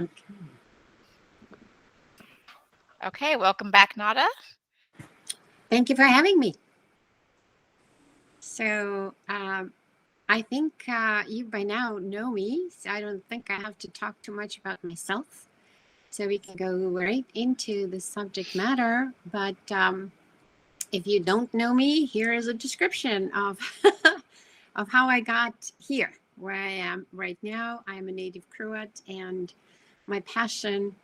Okay. Okay, welcome back, Nada. Thank you for having me. So, I think you by now know me, so I don't think I have to talk too much about myself. So we can go right into the subject matter. But if you don't know me, here is a description of of how I got here, where I am right now. I'm a native Croat, and my passion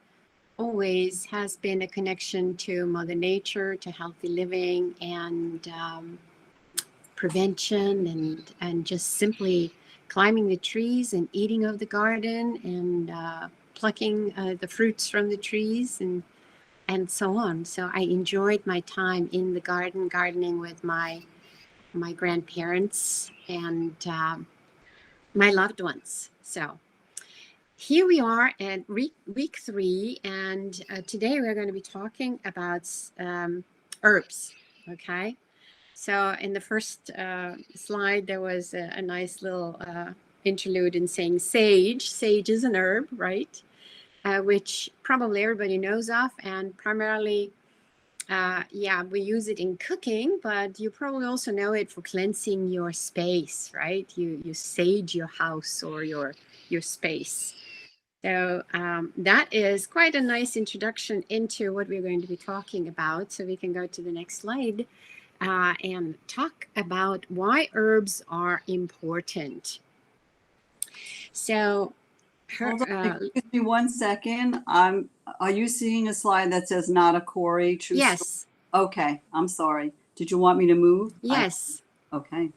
always has been a connection to Mother Nature, to healthy living, and prevention, and just simply climbing the trees and eating of the garden and plucking the fruits from the trees and so on. So I enjoyed my time in the garden, gardening with my grandparents and my loved ones. So here we are at week 3, and today we're going to be talking about herbs. Okay, so in the first slide, there was a nice little interlude in saying sage. Sage is an herb, right? Which probably everybody knows of, and primarily, yeah, we use it in cooking, but you probably also know it for cleansing your space, right? You sage your house or your space. So that is quite a nice introduction into what we're going to be talking about. So we can go to the next slide and talk about why herbs are important. So, Hold on, excuse me 1 second. Are you seeing a slide that says not a Cory? True yes. Story? Okay, I'm sorry. Did you want me to move? Yes. Okay.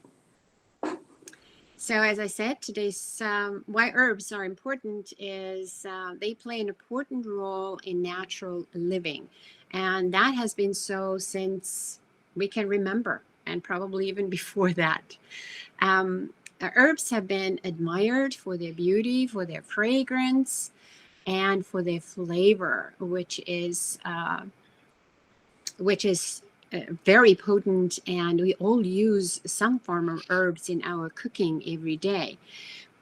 So as I said, today's why herbs are important is they play an important role in natural living. And that has been so since we can remember, and probably even before that. Herbs have been admired for their beauty, for their fragrance, and for their flavor, which is very potent, and we all use some form of herbs in our cooking every day.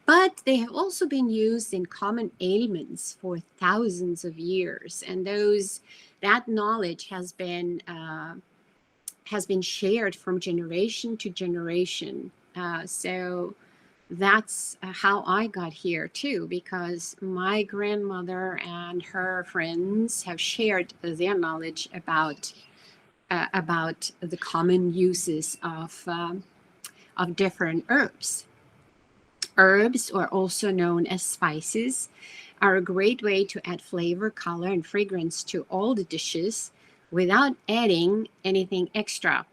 But they have also been used in common ailments for thousands of years, and that knowledge has been shared from generation to generation. So that's how I got here too, because my grandmother and her friends have shared their knowledge about the common uses of different herbs. Herbs, or also known as spices, are a great way to add flavor, color, and fragrance to all the dishes without adding anything extra,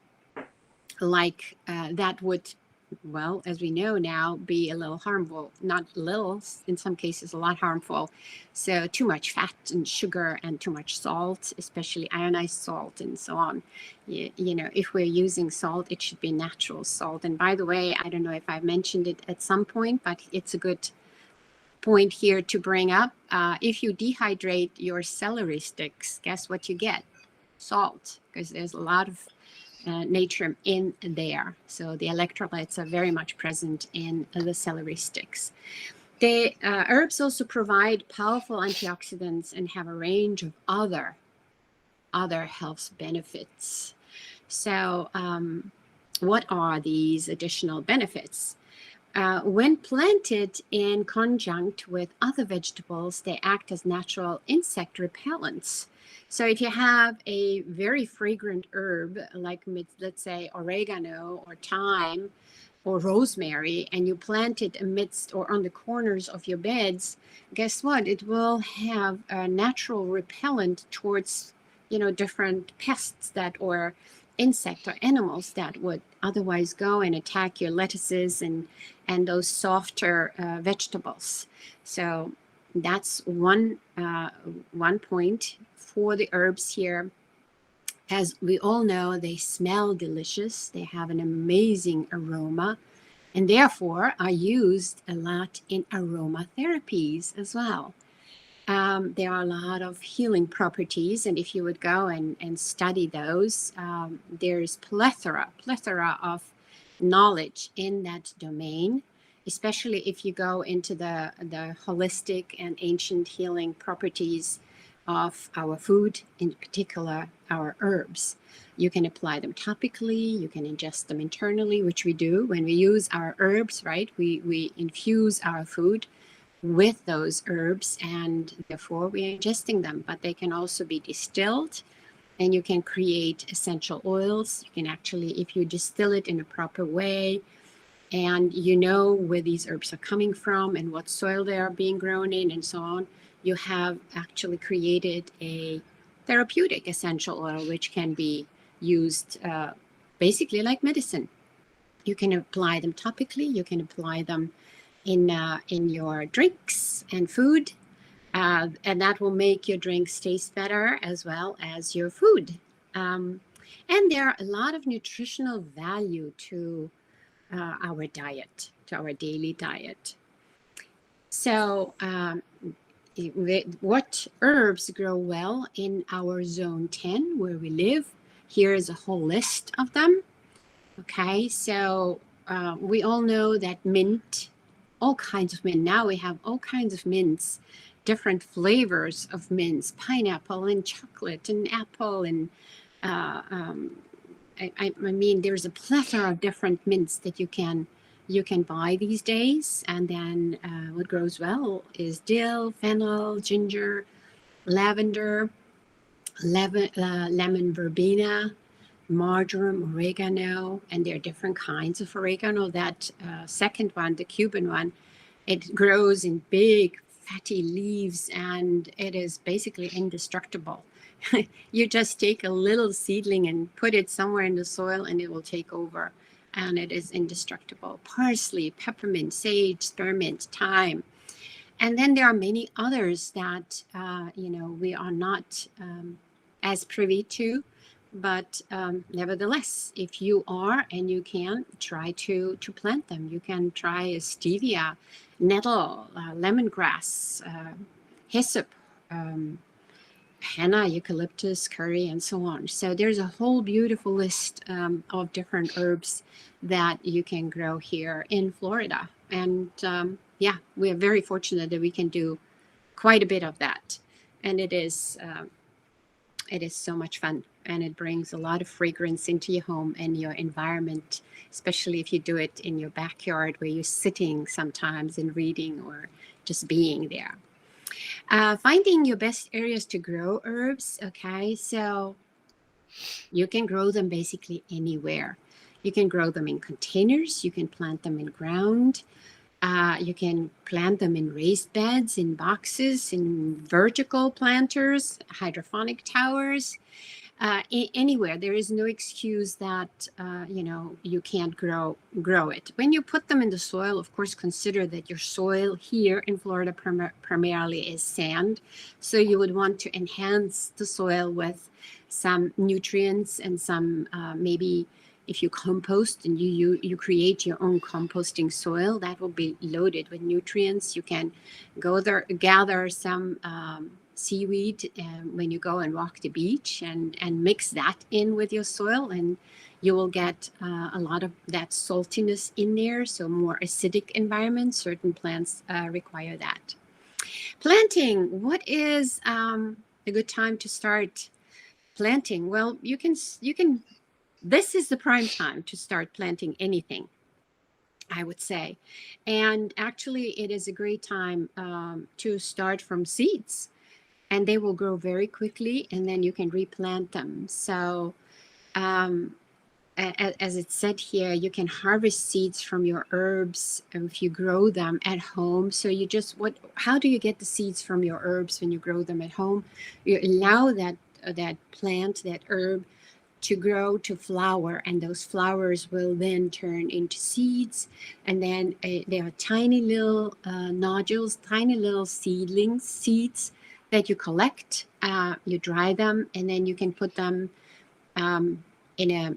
like that would, well, as we know now, be a little harmful. Not little, in some cases a lot harmful. So too much fat and sugar and too much salt, especially ionized salt and so on. You know, if we're using salt, it should be natural salt. And by the way, I don't know if I've mentioned it at some point, but it's a good point here to bring up. If you dehydrate your celery sticks, guess what you get? Salt, because there's a lot of natrium in there. So the electrolytes are very much present in the celery sticks. The herbs also provide powerful antioxidants and have a range of other health benefits. So what are these additional benefits? When planted in conjunct with other vegetables, they act as natural insect repellents. So if you have a very fragrant herb, like let's say oregano or thyme or rosemary, and you plant it amidst or on the corners of your beds, guess what? It will have a natural repellent towards, different pests or insect or animals that would otherwise go and attack your lettuces and those softer vegetables. So that's one point for the herbs here. As we all know, they smell delicious. They have an amazing aroma, and therefore are used a lot in aromatherapies as well. There are a lot of healing properties, and if you would go and study those, there's plethora of knowledge in that domain. especially if you go into the holistic and ancient healing properties of our food, in particular our herbs. You can apply them topically, you can ingest them internally, which we do when we use our herbs, right? We infuse our food with those herbs, and therefore we're ingesting them. But they can also be distilled, and you can create essential oils. You can actually, if you distill it in a proper way, and you know where these herbs are coming from and what soil they are being grown in and so on, you have actually created a therapeutic essential oil which can be used basically like medicine. You can apply them topically, you can apply them in your drinks and food, and that will make your drinks taste better as well as your food. And there are a lot of nutritional value to our diet, to our daily diet. So, what herbs grow well in our zone 10 where we live? Here is a whole list of them. Okay, so we all know that mint, all kinds of mint. Now we have all kinds of mints, different flavors of mints, pineapple and chocolate and apple and I mean, there's a plethora of different mints that you can buy these days. And then what grows well is dill, fennel, ginger, lavender, lemon verbena, marjoram, oregano, and there are different kinds of oregano. That second one, the Cuban one, it grows in big fatty leaves and it is basically indestructible. You just take a little seedling and put it somewhere in the soil and it will take over, and it is indestructible. Parsley, peppermint, sage, spearmint, thyme. And then there are many others that we are not as privy to, but nevertheless, if you are and you can, try to plant them. You can try stevia, nettle, lemongrass, hyssop, henna, eucalyptus, curry, and so on. So there's a whole beautiful list of different herbs that you can grow here in Florida. And yeah, we are very fortunate that we can do quite a bit of that. And it is so much fun, and it brings a lot of fragrance into your home and your environment, especially if you do it in your backyard where you're sitting sometimes and reading or just being there. Finding your best areas to grow herbs. Okay, so you can grow them basically anywhere. You can grow them in containers, you can plant them in ground, you can plant them in raised beds, in boxes, in vertical planters, hydroponic towers, anywhere. There is no excuse that you can't grow it. When you put them in the soil, of course, consider that your soil here in Florida primarily is sand. So you would want to enhance the soil with some nutrients and some maybe. If you compost and you create your own composting soil, that will be loaded with nutrients. You can go there, gather some seaweed when you go and walk the beach and mix that in with your soil, and you will get a lot of that saltiness in there. So more acidic environments, certain plants require that. Planting, what is a good time to start planting? Well, you can this is the prime time to start planting anything, I would say. And actually, it is a great time to start from seeds, and they will grow very quickly, and then you can replant them. So, as it said here, you can harvest seeds from your herbs if you grow them at home. So you just, how do you get the seeds from your herbs when you grow them at home? You allow that plant, that herb, to grow to flower, and those flowers will then turn into seeds, and then they are tiny little nodules, tiny little seeds that you collect. You dry them, and then you can put them in a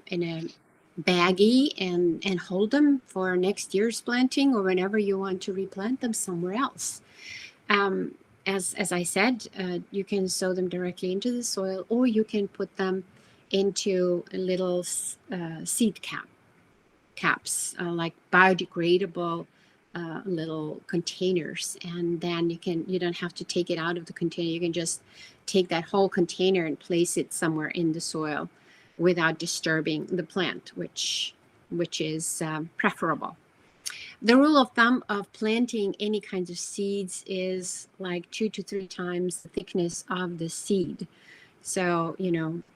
baggie and hold them for next year's planting, or whenever you want to replant them somewhere else. As I said, you can sow them directly into the soil, or you can put them into little seed caps, like biodegradable little containers, and then you don't have to take it out of the container. You can just take that whole container and place it somewhere in the soil without disturbing the plant, which is preferable. The rule of thumb of planting any kinds of seeds is like 2 to 3 times the thickness of the seed. So,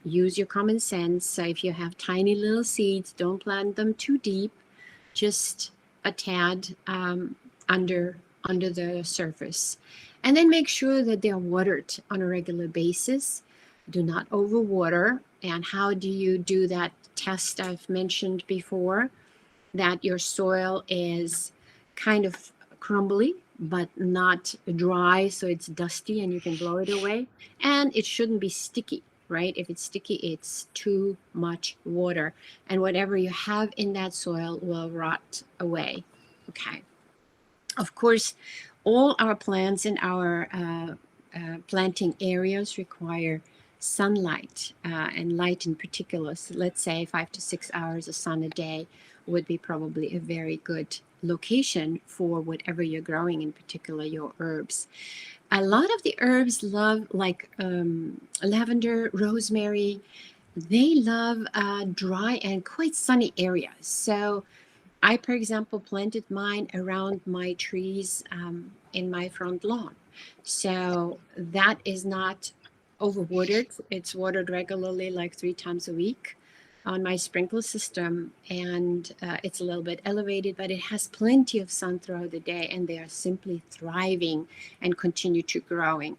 use your common sense. So if you have tiny little seeds, don't plant them too deep, just a tad under the surface. And then make sure that they are watered on a regular basis. Do not overwater. And how do you do that test I've mentioned before? That your soil is kind of crumbly, but not dry, so it's dusty and you can blow it away. And it shouldn't be sticky, right? If it's sticky, it's too much water. And whatever you have in that soil will rot away. Okay. Of course, all our plants in our planting areas require sunlight and light in particular. So let's say 5 to 6 hours of sun a day would be probably a very good location for whatever you're growing, in particular your herbs. A lot of the herbs love, like lavender, rosemary, they love dry and quite sunny areas. So I, for example, planted mine around my trees in my front lawn. So that is not overwatered. It's watered regularly, like 3 times a week on my sprinkler system. And it's a little bit elevated, but it has plenty of sun throughout the day, and they are simply thriving and continue to growing.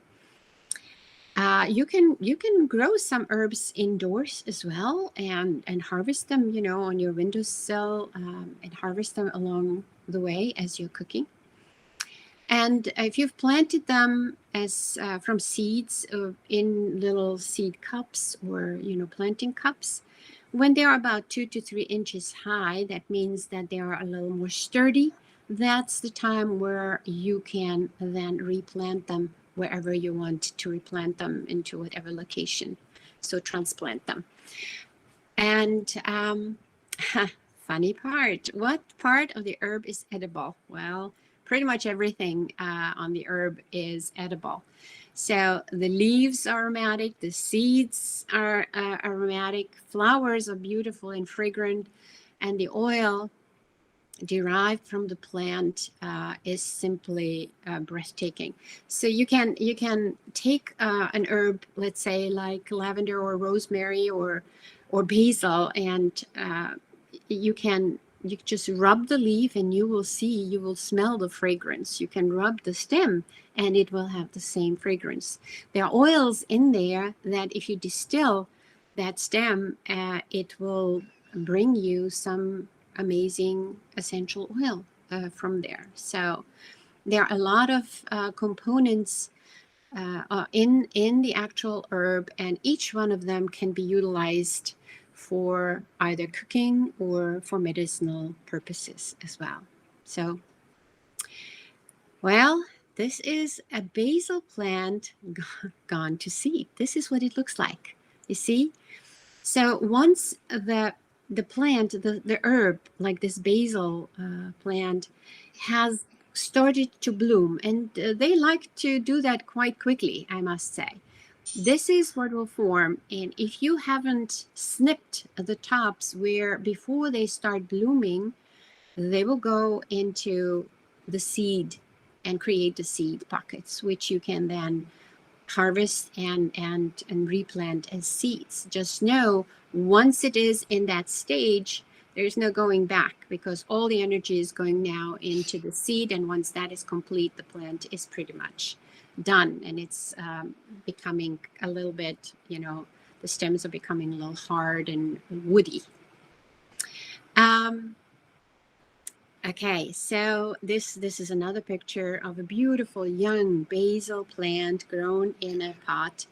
You can grow some herbs indoors as well, and harvest them, on your windowsill, and harvest them along the way as you're cooking. And if you've planted them as from seeds in little seed cups or planting cups, when they're about 2 to 3 inches high, that means that they are a little more sturdy. That's the time where you can then replant them wherever you want to replant them, into whatever location. So transplant them. And funny part, what part of the herb is edible? Well, pretty much everything on the herb is edible. So the leaves are aromatic, the seeds are aromatic, flowers are beautiful and fragrant, and the oil derived from the plant is simply breathtaking. So you can take an herb, let's say like lavender or rosemary or basil, and you just rub the leaf and you will smell the fragrance. You can rub the stem and it will have the same fragrance. There are oils in there that if you distill that stem, it will bring you some amazing essential oil from there. So there are a lot of components in the actual herb, and each one of them can be utilized for either cooking or for medicinal purposes as well. So, well, this is a basil plant gone to seed. This is what it looks like. You see? So once the plant, the herb, like this basil plant, has started to bloom, and they like to do that quite quickly, I must say. This is what will form, and if you haven't snipped the tops where before they start blooming, they will go into the seed and create the seed pockets, which you can then harvest and replant as seeds. Just know, once it is in that stage, there's no going back, because all the energy is going now into the seed, and once that is complete, the plant is pretty much done, and it's becoming a little bit, the stems are becoming a little hard and woody. Okay, so this is another picture of a beautiful young basil plant grown in a pot,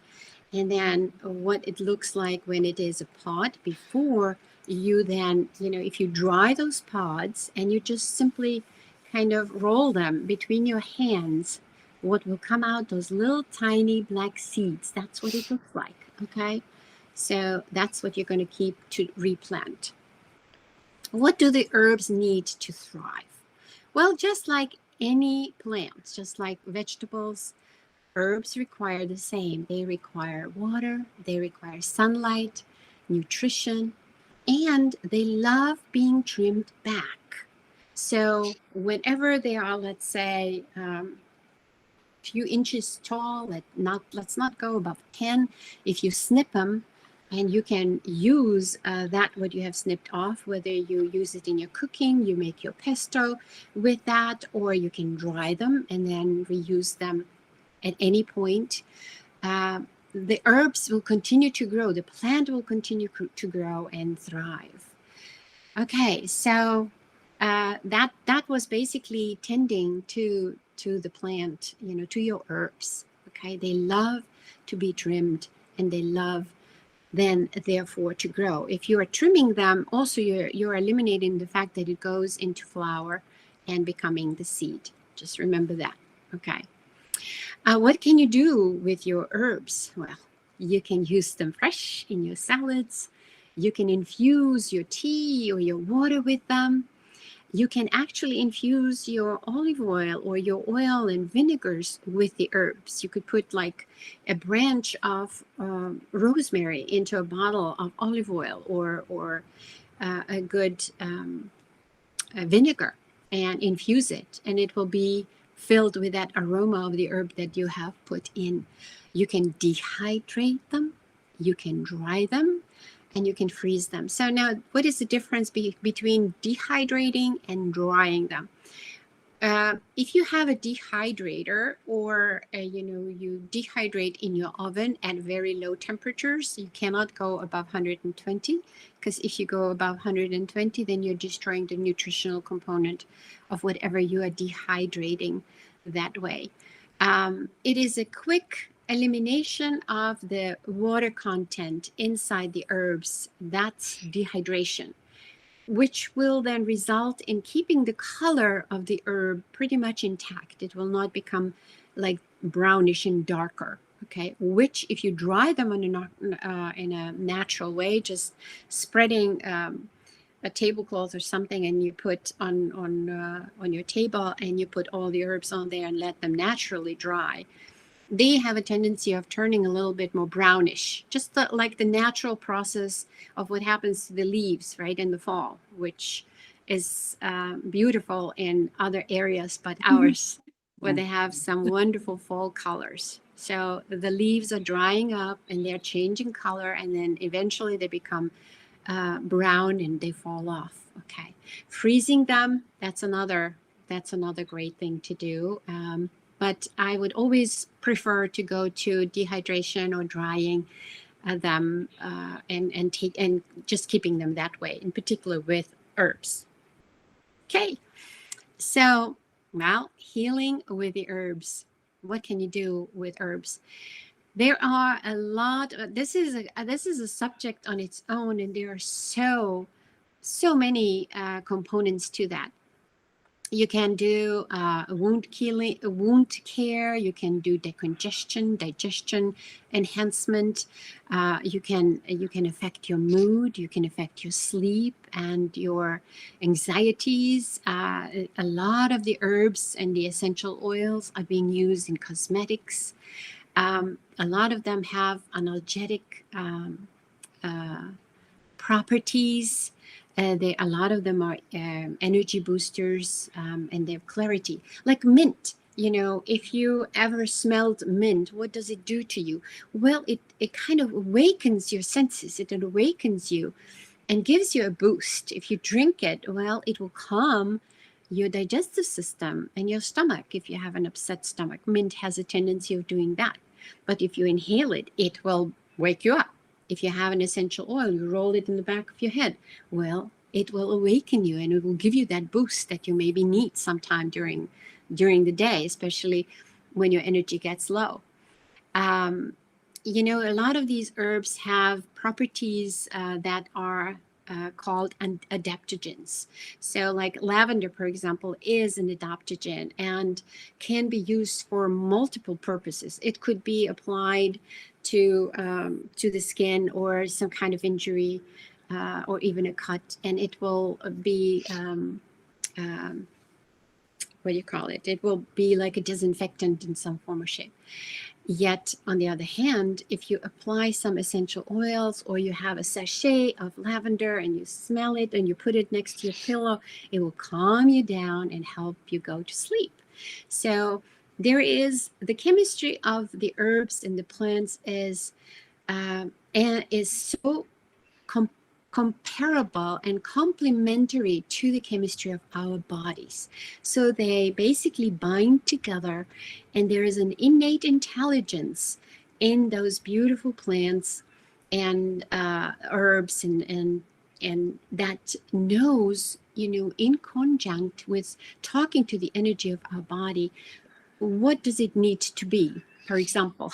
and then what it looks like when it is a pod before you then, if you dry those pods and you just simply kind of roll them between your hands, what will come out, those little tiny black seeds. That's what it looks like, okay? So that's what you're going to keep to replant. What do the herbs need to thrive? Well, just like any plants, just like vegetables, herbs require the same. They require water, they require sunlight, nutrition, and they love being trimmed back. So whenever they are, let's say, few inches tall, let's not go above 10. If you snip them, and you can use that what you have snipped off, whether you use it in your cooking, you make your pesto with that, or you can dry them and then reuse them at any point. The herbs will continue to grow, the plant will continue to grow and thrive. Okay, so that was basically tending to the plant, to your herbs. Okay, they love to be trimmed, and they love then therefore to grow. If you are trimming them, also you're eliminating the fact that it goes into flower and becoming the seed. Just remember that. Okay. What can you do with your herbs? Well, you can use them fresh in your salads. You can infuse your tea or your water with them. You can actually infuse your olive oil or your oil and vinegars with the herbs. You could put like a branch of rosemary into a bottle of olive oil or a good vinegar and infuse it, and it will be filled with that aroma of the herb that you have put in. You can dehydrate them, you can dry them, and you can freeze them. So now, what is the difference between dehydrating and drying them? If you have a dehydrator, or you dehydrate in your oven at very low temperatures, you cannot go above 120, because if you go above 120, then you're destroying the nutritional component of whatever you are dehydrating that way. It is a quick elimination of the water content inside the herbs. That's dehydration, which will then result in keeping the color of the herb pretty much intact. It will not become like brownish and darker. Okay, which if you dry them in a natural way, just spreading a tablecloth or something, and you put on your table, and you put all the herbs on there and let them naturally dry, they have a tendency of turning a little bit more brownish, just like the natural process of what happens to the leaves, right, in the fall, which is beautiful in other areas but ours, where they have some wonderful fall colors. So the leaves are drying up and they're changing color, and then eventually they become brown and they fall off. Okay, freezing them, that's another great thing to do. But I would always prefer to go to dehydration or drying them and just keeping them that way, in particular with herbs. Okay, so well, healing with the herbs. What can you do with herbs? There are a lot. This is a subject on its own, and there are so many components to that. You can do wound care. You can do decongestion, digestion enhancement. You can affect your mood. You can affect your sleep and your anxieties. A lot of the herbs and the essential oils are being used in cosmetics. A lot of them have analgesic properties. A lot of them are energy boosters, and they have clarity. Like mint, if you ever smelled mint, what does it do to you? Well, it kind of awakens your senses. It awakens you and gives you a boost. If you drink it, well, it will calm your digestive system and your stomach if you have an upset stomach. Mint has a tendency of doing that. But if you inhale it, it will wake you up. If you have an essential oil, you roll it in the back of your head. Well, it will awaken you, and it will give you that boost that you maybe need sometime during the day, especially when your energy gets low. A lot of these herbs have properties that are called adaptogens. So like lavender, for example, is an adaptogen and can be used for multiple purposes. It could be applied to the skin or some kind of injury or even a cut, and it will be what do you call it? It will be like a disinfectant in some form or shape. Yet, on the other hand, if you apply some essential oils or you have a sachet of lavender and you smell it and you put it next to your pillow, it will calm you down and help you go to sleep. So there is the chemistry of the herbs and the plants is so comparable and complementary to the chemistry of our bodies. So they basically bind together, and there is an innate intelligence in those beautiful plants and herbs and that knows, in conjunct with talking to the energy of our body, what does it need to be? For example,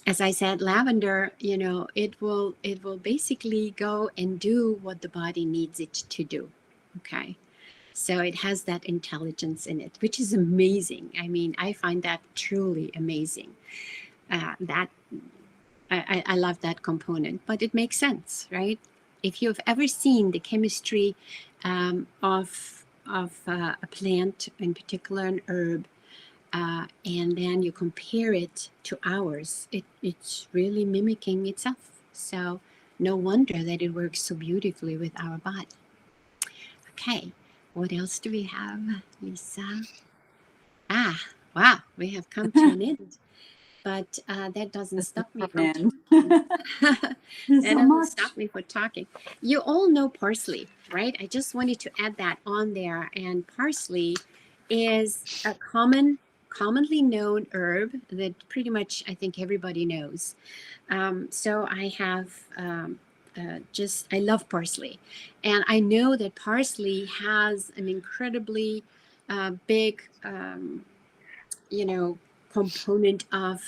as I said, lavender, it will basically go and do what the body needs it to do. Okay. So it has that intelligence in it, which is amazing. I mean, I find that truly amazing. That I love that component, but it makes sense, right? If you've ever seen the chemistry of a plant, in particular an herb, and then you compare it to ours, it's really mimicking itself. So no wonder that it works so beautifully with our body. Okay, what else do we have, Lisa? Wow, we have come to an end. But that doesn't stop me from talking. That doesn't stop me from talking. You all know parsley, right? I just wanted to add that on there. And parsley is a commonly known herb that pretty much I think everybody knows. So I have I love parsley. And I know that parsley has an incredibly big, component of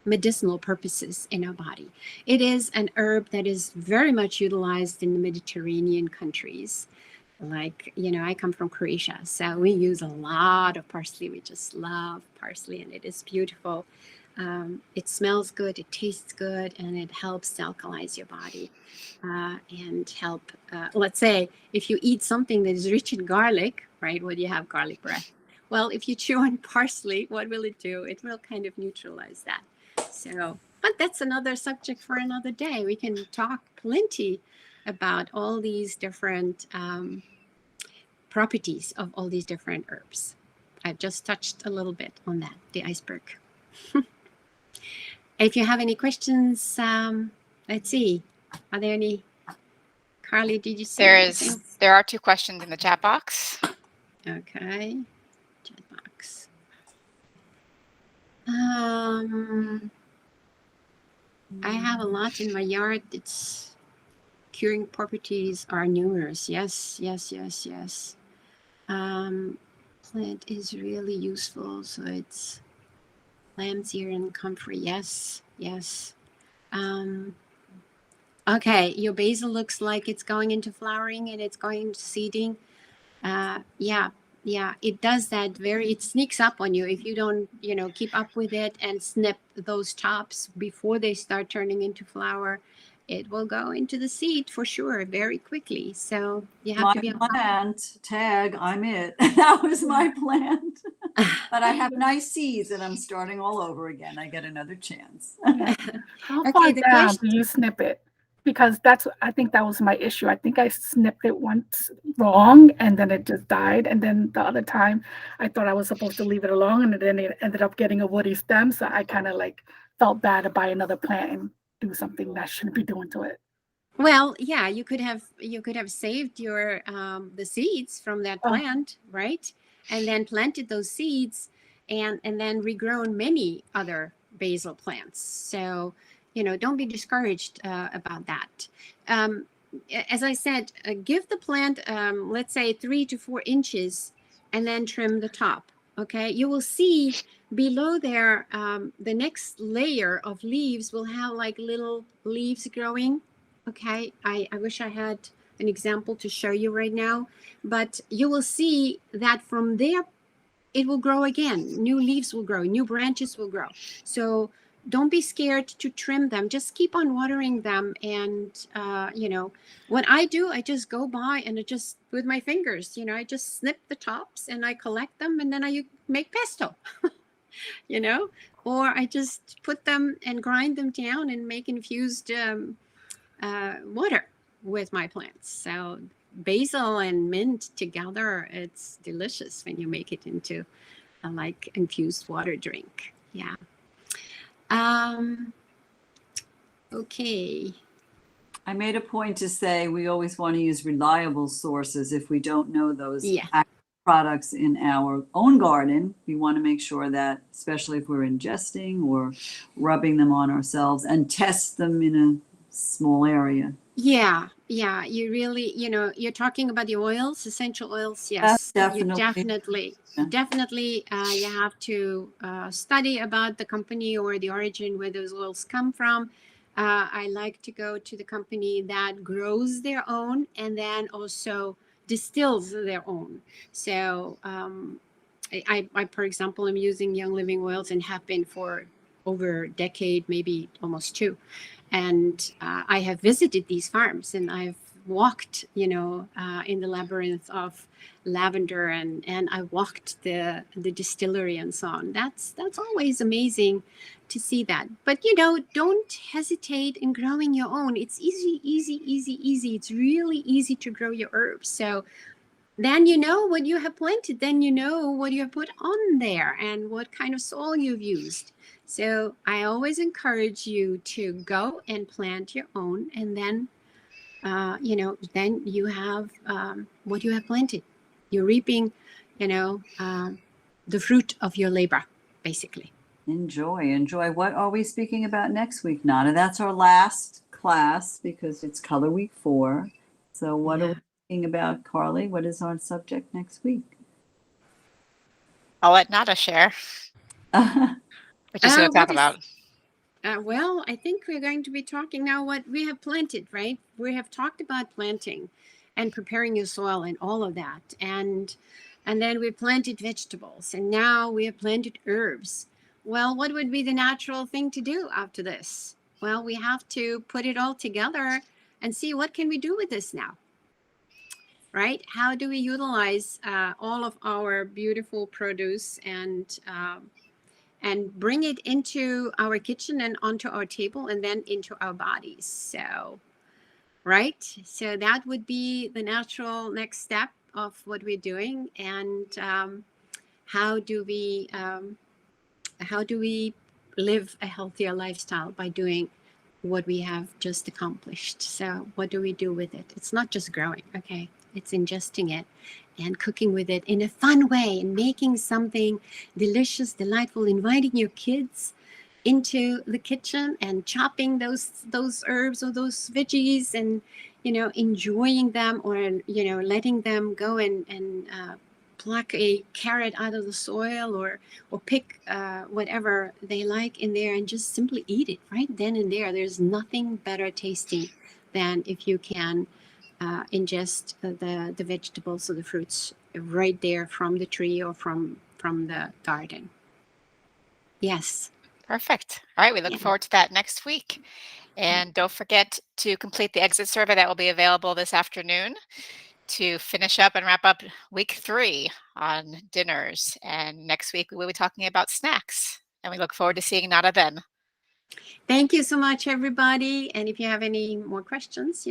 medicinal purposes in our body. It is an herb that is very much utilized in the Mediterranean countries. Like, I come from Croatia, so we use a lot of parsley. We just love parsley, and it is beautiful. It smells good, it tastes good, and it helps to alkalize your body and help. Let's say if you eat something that is rich in garlic, right? What do you have? Garlic breath. Well, if you chew on parsley, what will it do? It will kind of neutralize that. So, but that's another subject for another day. We can talk plenty about all these different properties of all these different herbs. I've just touched a little bit on that, the iceberg. If you have any questions, let's see. Are there any? Carly, did you see anything? There are 2 questions in the chat box. Okay. Chat box. I have a lot in my yard. Its curing properties are numerous. Yes. Plant is really useful. So it's lamb's ear and comfrey. Yes. Okay, your basil looks like it's going into flowering and it's going into seeding. Yeah, it does that it sneaks up on you if you don't, keep up with it and snip those tops before they start turning into flower. It will go into the seed for sure very quickly. So you have to be on top. Plant tag, I'm it. That was my plant. But I have nice seeds and I'm starting all over again. I get another chance. How far down do you snip it? Because I think that was my issue. I think I snipped it once wrong and then it just died. And then the other time I thought I was supposed to leave it alone and then it ended up getting a woody stem. So I kind of felt bad to buy another plant and do something that shouldn't be doing to it. Well, yeah, you could have saved your the seeds from that plant, right? And then planted those seeds and then regrown many other basil plants. So, don't be discouraged about that. As I said, give the plant, let's say 3 to 4 inches and then trim the top. Okay, you will see below there, the next layer of leaves will have little leaves growing. Okay, I wish I had an example to show you right now, but you will see that from there, it will grow again. New leaves will grow, new branches will grow. So don't be scared to trim them. Just keep on watering them. And, what I do, I just go by and I just, with my fingers, I just snip the tops and I collect them and then I make pesto, or I just put them and grind them down and make infused water with my plants. So basil and mint together, it's delicious when you make it into a like infused water drink. Yeah. Okay. I made a point to say we always want to use reliable sources if we don't know those products in our own garden. We want to make sure that, especially if we're ingesting or rubbing them on ourselves, and test them in a small area. Yeah. You really, you're talking about the oils, essential oils. Yes, definitely. You definitely, you have to study about the company or the origin where those oils come from. I like to go to the company that grows their own and then also distills their own. So I, for example, am using Young Living oils and have been for over a decade, maybe almost two. And I have visited these farms and I've walked, in the labyrinth of lavender and I walked the distillery and so on. That's always amazing to see that. But, don't hesitate in growing your own. It's easy. It's really easy to grow your herbs. So then you know what you have planted. Then you know what you have put on there and what kind of soil you've used. So I always encourage you to go and plant your own, and then, then you have what you have planted. You're reaping, the fruit of your labor, basically. Enjoy. What are we speaking about next week, Nana? That's our last class because it's Color Week 4. So what are we speaking about, Carly? What is our subject next week? I'll let Nada share. What you going to talk about? Well, I think we're going to be talking now what we have planted, right? We have talked about planting and preparing your soil and all of that. And then we planted vegetables and now we have planted herbs. Well, what would be the natural thing to do after this? Well, we have to put it all together and see what can we do with this now, right? How do we utilize all of our beautiful produce and bring it into our kitchen and onto our table and then into our bodies. So, right? So that would be the natural next step of what we're doing. And how do we live a healthier lifestyle by doing what we have just accomplished? So what do we do with it? It's not just growing, okay? It's ingesting it and cooking with it in a fun way and making something delicious, delightful, inviting your kids into the kitchen and chopping those herbs or those veggies and, enjoying them, or, letting them go and pluck a carrot out of the soil or pick whatever they like in there and just simply eat it right then and there. There's nothing better tasting than if you can ingest the vegetables or the fruits right there from the tree or from the garden. Yes. Perfect. All right. We look forward to that next week. And don't forget to complete the exit survey that will be available this afternoon to finish up and wrap up week 3 on dinners. And next week we will be talking about snacks. And we look forward to seeing Nada then. Thank you so much, everybody. And if you have any more questions,